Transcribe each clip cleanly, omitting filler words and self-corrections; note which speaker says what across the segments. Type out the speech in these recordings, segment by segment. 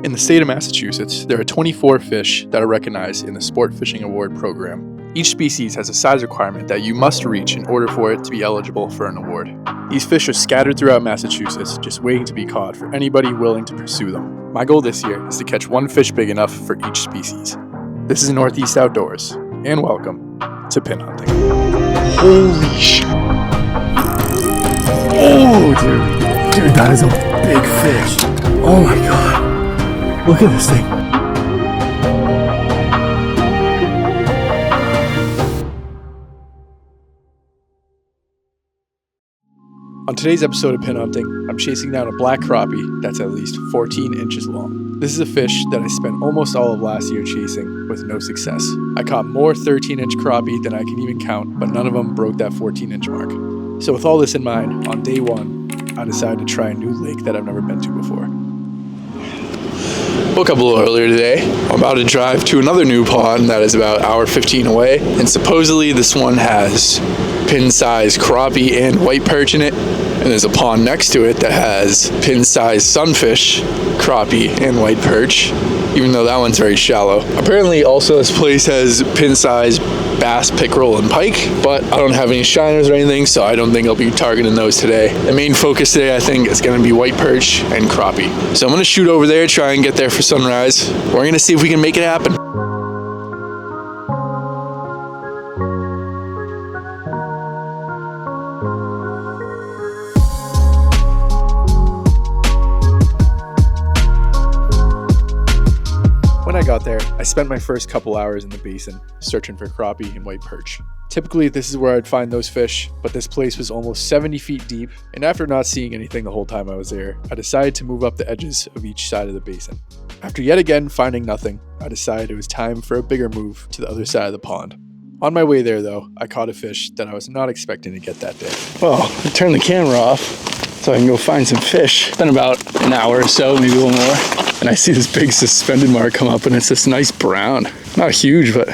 Speaker 1: In the state of Massachusetts, there are 24 fish that are recognized in the Sport Fishing Award program. Each species has a size requirement that you must reach in order for it to be eligible for an award. These fish are scattered throughout Massachusetts, just waiting to be caught for anybody willing to pursue them. My goal this year is to catch one fish big enough for each species. This is Northeast Outdoors, and welcome to pin hunting.
Speaker 2: Holy shit. Oh, dude, that is a big fish. Oh my god. Look at this thing.
Speaker 1: On today's episode of Pin Hunting, I'm chasing down a black crappie that's at least 14 inches long. This is a fish that I spent almost all of last year chasing with no success. I caught more 13-inch crappie than I can even count, but none of them broke that 14-inch mark. So with all this in mind, on day one, I decided to try a new lake that I've never been to before. Woke up a little earlier today. I'm about to drive to another new pond that is about an hour 15 away, and supposedly this one has pin-sized crappie and white perch in it, and there's a pond next to it that has pin-sized sunfish, crappie, and white perch, even though that one's very shallow. Apparently also this place has pin-sized bass, pickerel, and pike, but I don't have any shiners or anything, so I don't think I'll be targeting those today. The main focus today, I think, is going to be white perch and crappie. So I'm going to shoot over there, try and get there for sunrise. We're going to see if we can make it happen. When I got there, I spent my first couple hours in the basin searching for crappie and white perch. Typically, this is where I'd find those fish, but this place was almost 70 feet deep, and after not seeing anything the whole time I was there, I decided to move up the edges of each side of the basin. After yet again finding nothing, I decided it was time for a bigger move to the other side of the pond. On my way there, though, I caught a fish that I was not expecting to get that day.
Speaker 2: Well, I turned the camera off so I can go find some fish. It's been about an hour or so, maybe a little more. And I see this big suspended mark come up, and it's this nice brown. Not huge, but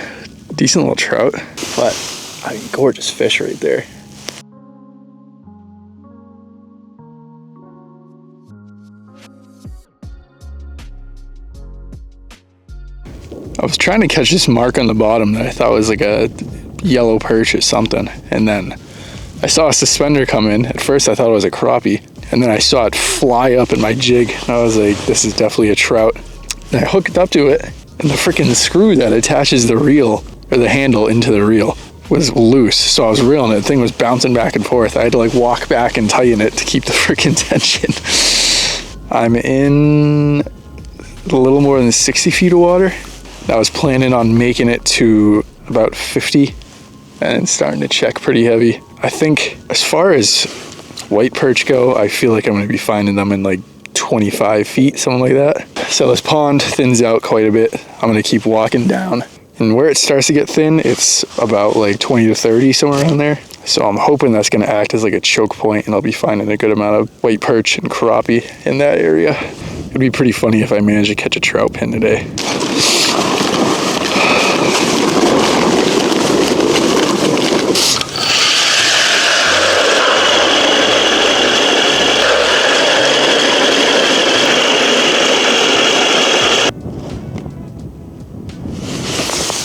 Speaker 2: decent little trout. But I mean, gorgeous fish right there. I was trying to catch this mark on the bottom that I thought was like a yellow perch or something. And then I saw a suspender come in. At first I thought it was a crappie. And then I saw it fly up in my jig. And I was like, this is definitely a trout. And I hooked up to it, and the freaking screw that attaches the reel, or the handle into the reel, was loose. So I was reeling it. The thing was bouncing back and forth. I had to like walk back and tighten it to keep the freaking tension. I'm in a little more than 60 feet of water. I was planning on making it to about 50 and it's starting to check pretty heavy. I think as far as white perch go, I feel like I'm going to be finding them in like 25 feet, something like that. So this pond thins out quite a bit. I'm going to keep walking down. And where it starts to get thin, it's about like 20 to 30, somewhere around there. So I'm hoping that's going to act as like a choke point, and I'll be finding a good amount of white perch and crappie in that area. It'd be pretty funny if I managed to catch a trout pin today.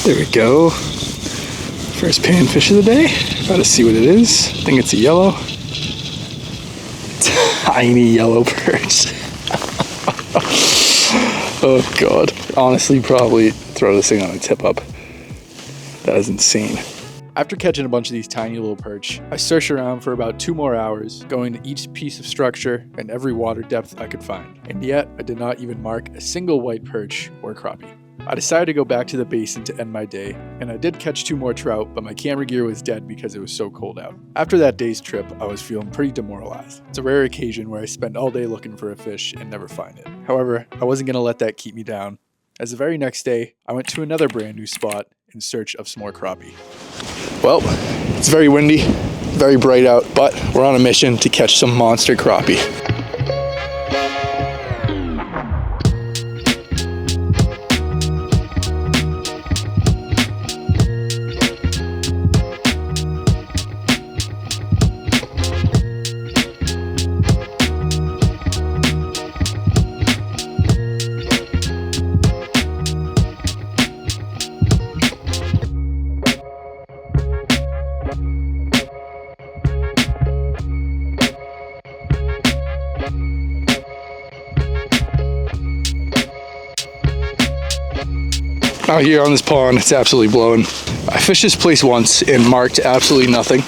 Speaker 2: There we go. First panfish of the day. About to see what it is. I think it's a yellow. Tiny yellow perch. Oh god. Honestly, probably throw this thing on a tip up. That is insane.
Speaker 1: After catching a bunch of these tiny little perch, I searched around for about 2 more hours, going to each piece of structure and every water depth I could find. And yet, I did not even mark a single white perch or crappie. I decided to go back to the basin to end my day, and I did catch 2 more trout, but my camera gear was dead because it was so cold out. After that day's trip, I was feeling pretty demoralized. It's a rare occasion where I spend all day looking for a fish and never find it. However, I wasn't going to let that keep me down, as the very next day, I went to another brand new spot in search of some more crappie. Well, it's very windy, very bright out, but we're on a mission to catch some monster crappie.
Speaker 2: Out here on this pond, it's absolutely blowing. I fished this place once and marked absolutely nothing.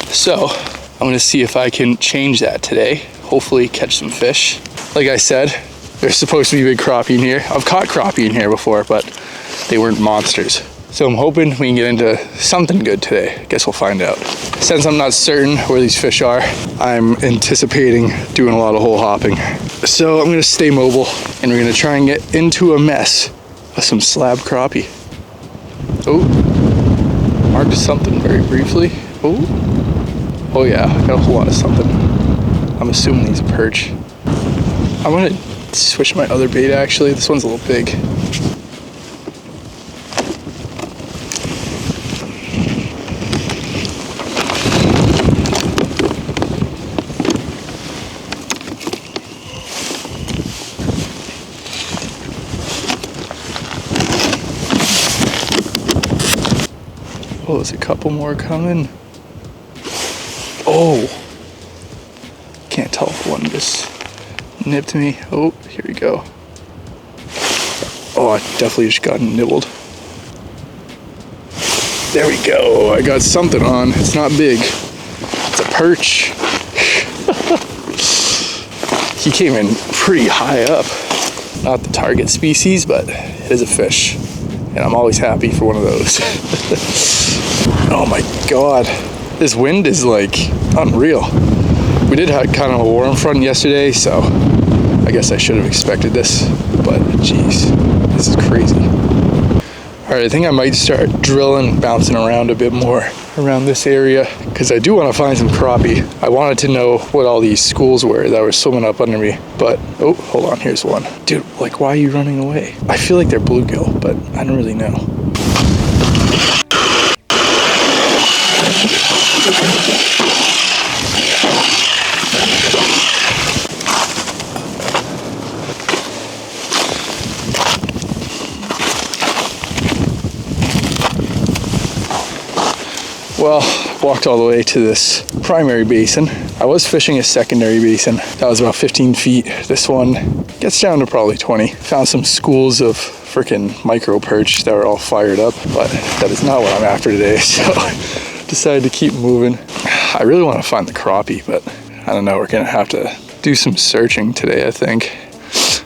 Speaker 2: So I'm gonna see if I can change that today. Hopefully catch some fish. Like I said, there's supposed to be big crappie in here. I've caught crappie in here before, but they weren't monsters. So I'm hoping we can get into something good today. Guess we'll find out. Since I'm not certain where these fish are, I'm anticipating doing a lot of hole hopping. So I'm gonna stay mobile and we're gonna try and get into a mess of some slab crappie. Oh, marked something very briefly. Oh yeah, I got a whole lot of something. I'm assuming he's a perch. I'm gonna switch my other bait actually. This one's a little big. Oh, there's a couple more coming. Oh, can't tell if one just nipped me. Oh, here we go. Oh, I definitely just got nibbled. There we go. I got something on. It's not big. It's a perch. He came in pretty high up. Not the target species, but it is a fish. And I'm always happy for one of those. Oh my God. This wind is like unreal. We did have kind of a warm front yesterday, so I guess I should have expected this, but geez, this is crazy. All right, I think I might start drilling, bouncing around a bit more around this area because I do want to find some crappie. I wanted to know what all these schools were that were swimming up under me, but oh, hold on, here's one. Dude, like, why are you running away? I feel like they're bluegill, but I don't really know. Well, walked all the way to this primary basin. I was fishing a secondary basin. That was about 15 feet. This one gets down to probably 20. Found some schools of freaking micro perch that were all fired up, but that is not what I'm after today. So decided to keep moving. I really want to find the crappie, but I don't know. We're gonna have to do some searching today, I think.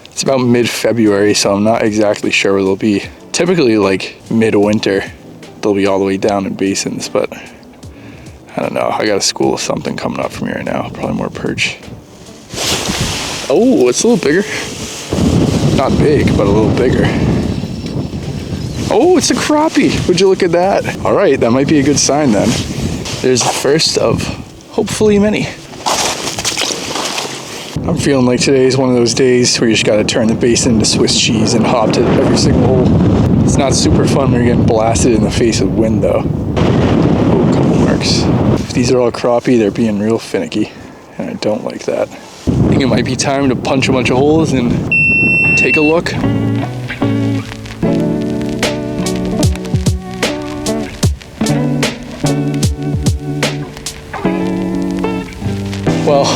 Speaker 2: It's about mid-February, so I'm not exactly sure where they'll be. Typically like mid-winter, they'll be all the way down in basins, but I don't know. I got a school of something coming up from here right now. Probably more perch. Oh, it's a little bigger. Not big, but a little bigger. Oh, it's a crappie. Would you look at that? All right, that might be a good sign then. There's the first of hopefully many. I'm feeling like today is one of those days where you just gotta turn the basin into Swiss cheese and hop to every single hole. It's not super fun when you're getting blasted in the face with wind though. Oh, a couple marks. If these are all crappie, they're being real finicky, and I don't like that. I think it might be time to punch a bunch of holes and take a look. Well,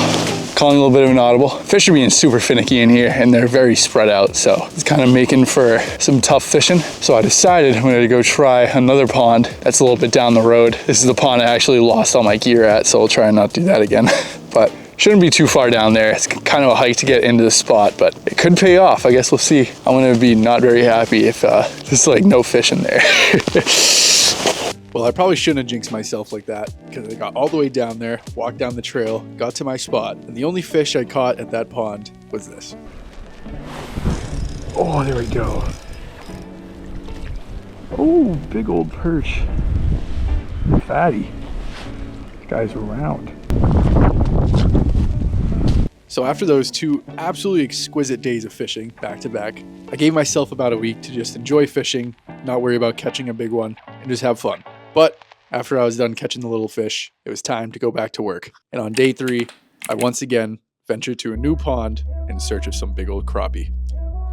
Speaker 2: calling a little bit of an audible. Fish are being super finicky in here and they're very spread out, so it's kind of making for some tough fishing. So I decided I'm gonna go try another pond that's a little bit down the road. This is the pond I actually lost all my gear at, so I'll try and not do that again. But shouldn't be too far down there. It's kind of a hike to get into the spot, but it could pay off. I guess we'll see. I'm gonna be not very happy if there's like no fish in there.
Speaker 1: Well, I probably shouldn't have jinxed myself like that because I got all the way down there, walked down the trail, got to my spot, and the only fish I caught at that pond was this.
Speaker 2: Oh, there we go. Oh, big old perch. Fatty. This guy's round.
Speaker 1: So after those two absolutely exquisite days of fishing back to back, I gave myself about a week to just enjoy fishing, not worry about catching a big one, and just have fun. But after I was done catching the little fish, it was time to go back to work. And on day 3, I once again ventured to a new pond in search of some big old crappie.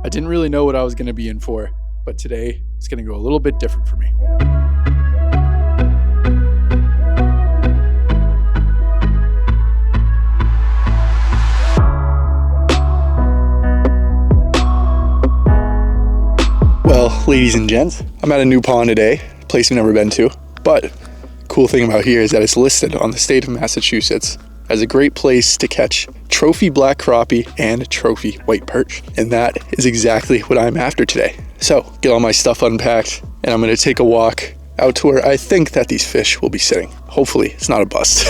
Speaker 1: I didn't really know what I was going to be in for, but today it's going to go a little bit different for me. Well,
Speaker 2: Ladies and gents, I'm at a new pond today, a place we've never been to, but cool thing about here is that it's listed on the state of Massachusetts as a great place to catch trophy black crappie and trophy white perch. And that is exactly what I'm after today. So get all my stuff unpacked and I'm gonna take a walk out to where I think that these fish will be sitting. Hopefully it's not a bust.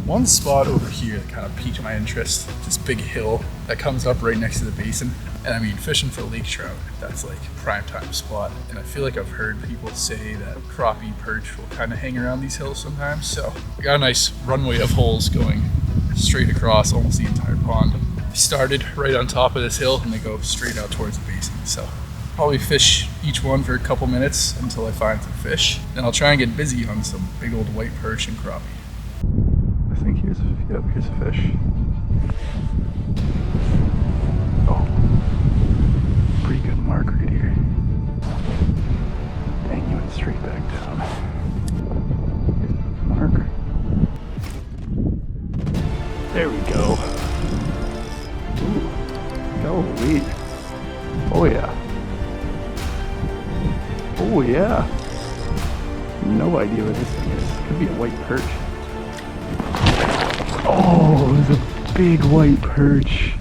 Speaker 2: One spot over here that kind of piqued my interest, this big hill that comes up right next to the basin. And I mean, fishing for lake trout, that's like prime time spot. And I feel like I've heard people say that crappie perch will kind of hang around these hills sometimes. So I got a nice runway of holes going straight across almost the entire pond. They started right on top of this hill and they go straight out towards the basin. So probably fish each one for a couple minutes until I find some fish. Then I'll try and get busy on some big old white perch and crappie. I think here's a fish. Oh, pretty good mark right here. Dang, he went straight back down. Mark. There we go. Ooh, golly. Oh yeah. Oh yeah. No idea what this thing is. Could be a white perch. Oh, it was a big white perch.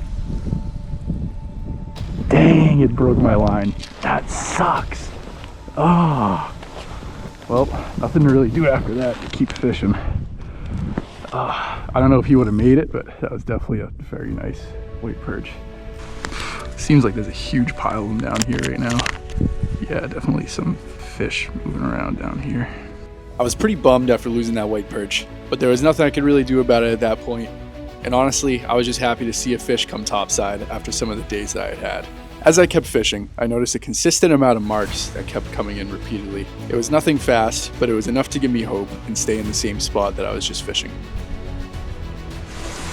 Speaker 2: Dang, it broke my line. That sucks. Ah. Oh. Well, nothing to really do after that. Keep fishing. I don't know if he would have made it, but that was definitely a very nice white perch. Seems like there's a huge pile of them down here right now. Yeah, definitely some fish moving around down here. I was pretty bummed after losing that white perch, but there was nothing I could really do about it at that point. And honestly, I was just happy to see a fish come topside after some of the days that I had had. As I kept fishing, I noticed a consistent amount of marks that kept coming in repeatedly. It was nothing fast, but it was enough to give me hope and stay in the same spot that I was just fishing.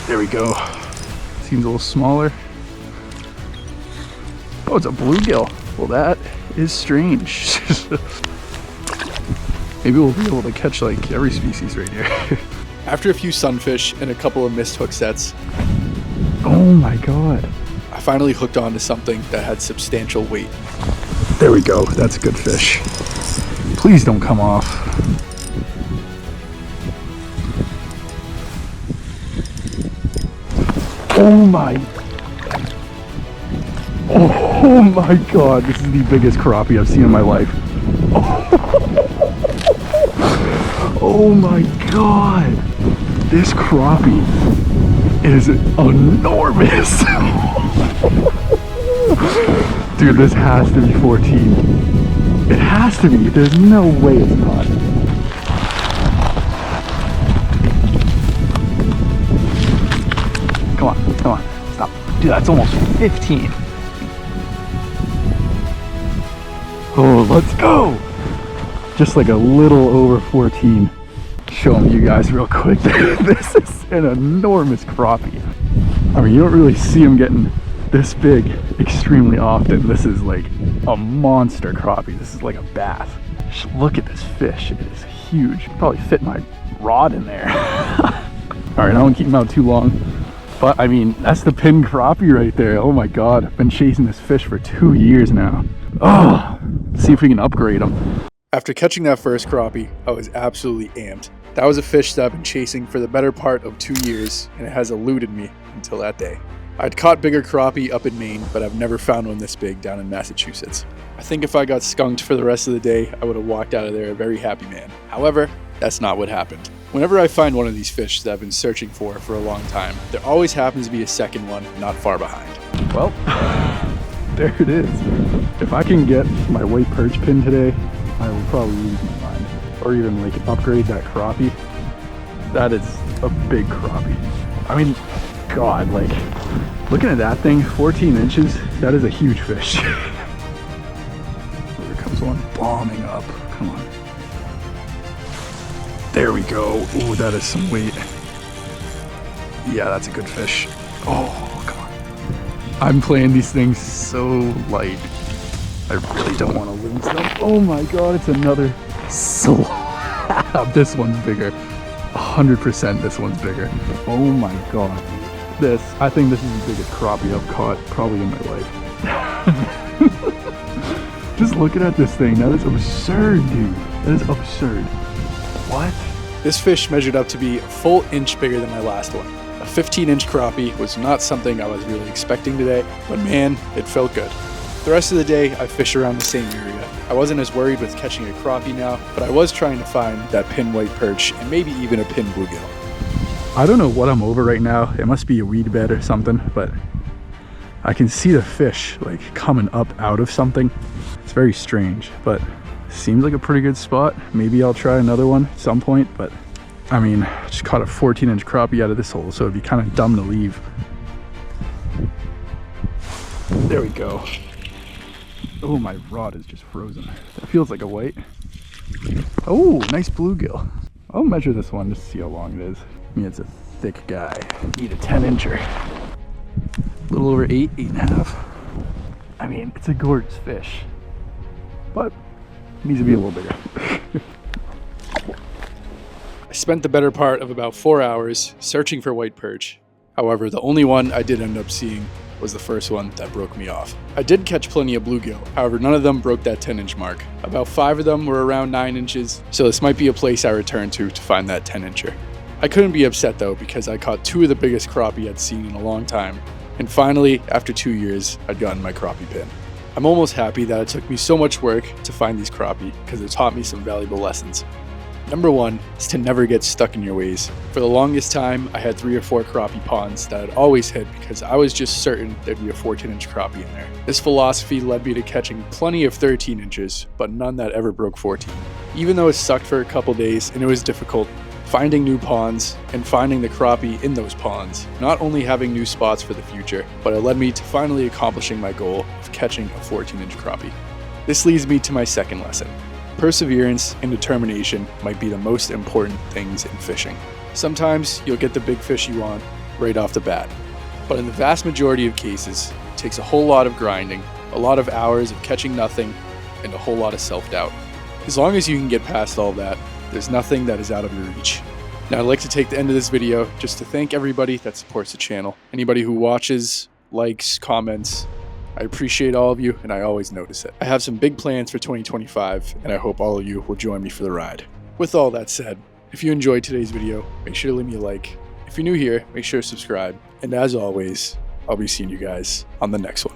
Speaker 2: There we go. Seems a little smaller. Oh, it's a bluegill. Well, that is strange. Maybe we'll be able to catch like every species right here. After a few sunfish and a couple of missed hook sets, oh my god, I finally hooked onto something that had substantial weight. There we go, that's a good fish. Please don't come off. Oh my, oh my god, this is the biggest crappie I've seen in my life. Oh my god, this crappie is enormous. Dude, this has to be 14. It has to be, there's no way it's not. Come on, stop. Dude, that's almost 15. Oh, let's go. Just like a little over 14. Showing you guys real quick. This is an enormous crappie. I mean, you don't really see them getting this big extremely often. This is like a monster crappie. This is like a bass. Just look at this fish. It is huge. Probably fit my rod in there. All right, I won't keep them out too long. But I mean, that's the pin crappie right there. Oh my god, I've been chasing this fish for 2 years now. Oh, let's see if we can upgrade them. After catching that first crappie, I was absolutely amped. That was a fish that I've been chasing for the better part of 2 years, and it has eluded me until that day. I'd caught bigger crappie up in Maine, but I've never found one this big down in Massachusetts. I think if I got skunked for the rest of the day, I would have walked out of there a very happy man. However, that's not what happened. Whenever I find one of these fish that I've been searching for a long time, there always happens to be a second one not far behind. Well, there it is. If I can get my white perch pin today, I will probably lose my mind. Or even like upgrade that crappie.
Speaker 1: That is a big crappie. I mean, God, like, looking at that thing, 14 inches, that is a huge fish. Here comes one bombing up. Come on. There we go. Ooh, that is some weight. Yeah, that's a good fish. Oh, come on. I'm playing these things so light. I really don't want to lose them. Oh my God, it's another slab. This one's bigger. 100% this one's bigger. Oh my God. I think this is the biggest crappie I've caught probably in my life. Just looking at this thing, that is absurd, dude. That is absurd. What? This fish measured up to be a full inch bigger than my last one. A 15-inch crappie was not something I was really expecting today, but man, it felt good. The rest of the day, I fished around the same area. I wasn't as worried with catching a crappie now, but I was trying to find that pin white perch and maybe even a pin bluegill. I don't know what I'm over right now. It must be a weed bed or something, but I can see the fish like coming up out of something. It's very strange, but seems like a pretty good spot. Maybe I'll try another one at some point, but I mean, I just caught a 14-inch crappie out of this hole, so it'd be kind of dumb to leave. There we go. Oh, my rod is just frozen. That feels like a white. Oh, nice bluegill. I'll measure this one just to see how long it is. I mean, it's a thick guy. Need a 10-incher. A little over 8, 8.5. I mean, it's a gorgeous fish, but it needs to be a little bigger. I spent the better part of about 4 hours searching for white perch. However, the only one I did end up seeing was the first one that broke me off. I did catch plenty of bluegill, however none of them broke that 10-inch mark. About 5 of them were around 9 inches, so this might be a place I return to find that 10-incher. I couldn't be upset though, because I caught 2 of the biggest crappie I'd seen in a long time, and finally, after 2 years, I'd gotten my crappie pin. I'm almost happy that it took me so much work to find these crappie, because it taught me some valuable lessons. Number 1 is to never get stuck in your ways. For the longest time, I had 3 or 4 crappie ponds that I'd always hit because I was just certain there'd be a 14-inch crappie in there. This philosophy led me to catching plenty of 13 inches, but none that ever broke 14. Even though it sucked for a couple days and it was difficult, finding new ponds and finding the crappie in those ponds, not only having new spots for the future, but it led me to finally accomplishing my goal of catching a 14-inch crappie. This leads me to my second lesson. Perseverance and determination might be the most important things in fishing. Sometimes you'll get the big fish you want right off the bat, but in the vast majority of cases, it takes a whole lot of grinding, a lot of hours of catching nothing, and a whole lot of self-doubt. As long as you can get past all that, there's nothing that is out of your reach. Now I'd like to take the end of this video just to thank everybody that supports the channel. Anybody who watches, likes, comments, I appreciate all of you, and I always notice it. I have some big plans for 2025, and I hope all of you will join me for the ride. With all that said, if you enjoyed today's video, make sure to leave me a like. If you're new here, make sure to subscribe. And as always, I'll be seeing you guys on the next one.